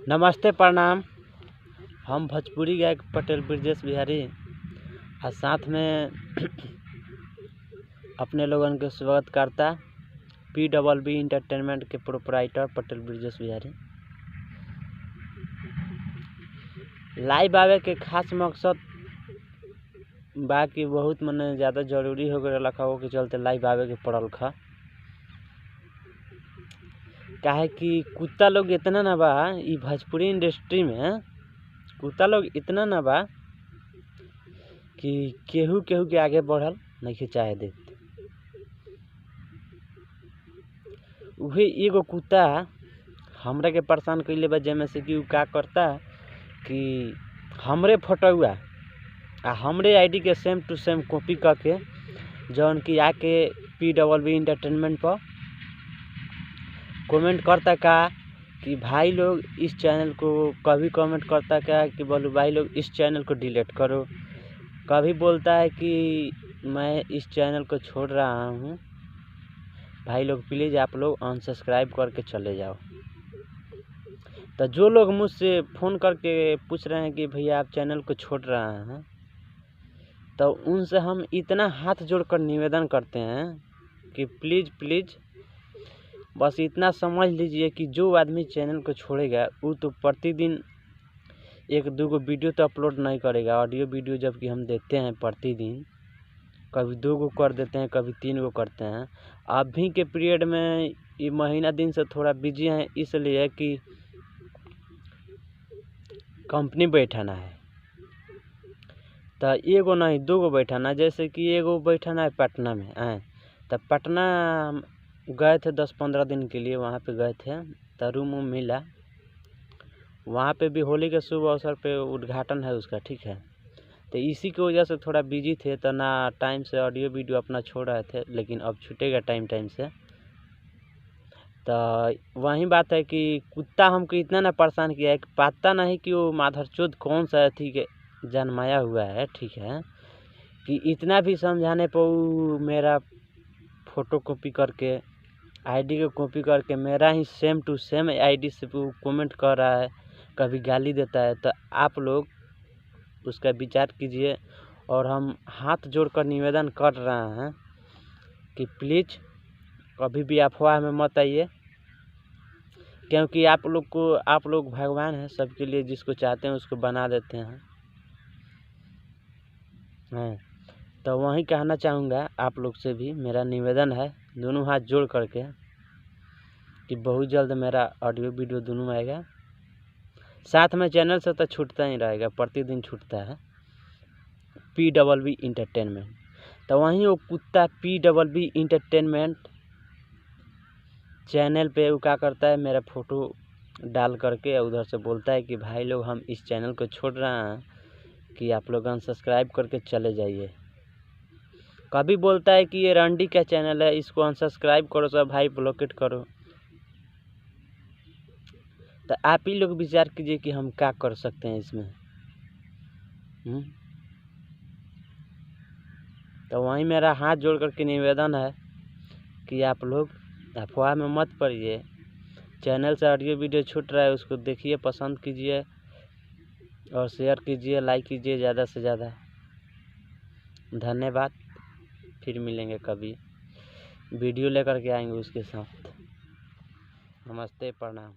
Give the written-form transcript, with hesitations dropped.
नमस्ते प्रणाम। हम भोजपुरी गायक पटेल ब्रजेश बिहारी और साथ में अपने लोगन के स्वागत करता PWB इंटरटेनमेंट के प्रोपराइटर पटेल ब्रजेश बिहारी। लाइव आवे के खास मकसद बाकी बहुत मने ज़्यादा जरूरी हो गए रखा हो के चलते लाइव आवे के पड़ल खा। काहे कि कुत्ता लोग इतना ना बा ई भोजपुरी इंडस्ट्री में कुत्ता लोग इतना ना बा कि केहू के आगे बढ़ल नहीं चाहे देते। उहे एगो कुत्ता हमरा के परेशान कइले बा, जेमे से कि उ का करता कि हमरे फोटोआ आ हमरे आईडी के सेम टू सेम कॉपी करके जौन कि आके PWB इंटरटेनमेंट पर कमेंट करता का कि भाई लोग इस चैनल को, कभी कमेंट करता क्या कि बोलो भाई लोग इस चैनल को डिलीट करो, कभी बोलता है कि मैं इस चैनल को छोड़ रहा हूँ, भाई लोग प्लीज़ आप लोग अनसब्सक्राइब करके चले जाओ। तो जो लोग मुझसे फ़ोन करके पूछ रहे हैं कि भैया आप चैनल को छोड़ रहे हैं, तो उनसे हम इतना हाथ जोड़कर निवेदन करते हैं कि प्लीज़ बस इतना समझ लीजिए कि जो आदमी चैनल को छोड़ेगा वो तो प्रतिदिन 1-2 गो वीडियो तो अपलोड नहीं करेगा, ऑडियो वीडियो जबकि हम देते हैं प्रतिदिन, कभी 2 गो कर देते हैं, कभी 3 गो करते हैं। अभी के पीरियड में ये महीना दिन से थोड़ा बिजी हैं, इसलिए कि कंपनी बैठाना है, तो एगो नहीं 2 गो बैठाना। जैसे कि एगो बैठाना है पटना में आए, तो पटना गए थे 10-15 दिन के लिए, वहाँ पे गए थे तो रूम मिला। वहाँ पे भी होली के शुभ अवसर पे उद्घाटन है उसका, ठीक है। तो इसी की वजह से थोड़ा बिजी थे, तो ना टाइम से ऑडियो वीडियो अपना छोड़ रहे थे, लेकिन अब छूटेगा टाइम से। तो वही बात है कि कुत्ता हमको इतना ना परेशान किया है कि पता नहीं कि वो माधरचोद कौन सा ठीक है जन्माया हुआ है, ठीक है, कि इतना भी समझाने पर वो मेरा फ़ोटो कॉपी करके, आईडी को कॉपी करके मेरा ही सेम टू सेम आईडी से वो कमेंट कर रहा है, कभी गाली देता है। तो आप लोग उसका विचार कीजिए और हम हाथ जोड़कर निवेदन कर रहे हैं कि प्लीज़ कभी भी अफवाह में मत आइए, क्योंकि आप लोग भगवान हैं सबके लिए, जिसको चाहते हैं उसको बना देते हैं। तो वही कहना चाहूँगा आप लोग से भी मेरा निवेदन है, दोनों हाथ जोड़ करके, कि बहुत जल्द मेरा ऑडियो वीडियो दोनों आएगा। साथ में चैनल से तो छूटता ही रहेगा, प्रतिदिन छूटता है PWB इंटरटेनमेंट। तो वहीं वो कुत्ता PWB इंटरटेनमेंट चैनल पे वो क्या करता है, मेरा फ़ोटो डाल करके उधर से बोलता है कि भाई लोग हम इस चैनल को छोड़ रहे हैं, कि आप लोग अनसब्सक्राइब करके चले जाइए। कभी बोलता है कि ये रंडी का चैनल है, इसको अनसब्सक्राइब करो, सब भाई ब्लॉकेट करो। तो आप ही लोग विचार कीजिए कि हम क्या कर सकते हैं इसमें। तो वहीं मेरा हाथ जोड़ करके निवेदन है कि आप लोग अफवाह में मत पड़िए। चैनल से ऑडियो वीडियो छूट रहा है, उसको देखिए, पसंद कीजिए और शेयर कीजिए, लाइक कीजिए ज़्यादा से ज़्यादा। धन्यवाद। फिर मिलेंगे कभी, वीडियो लेकर के आएंगे उसके साथ। नमस्ते प्रणाम।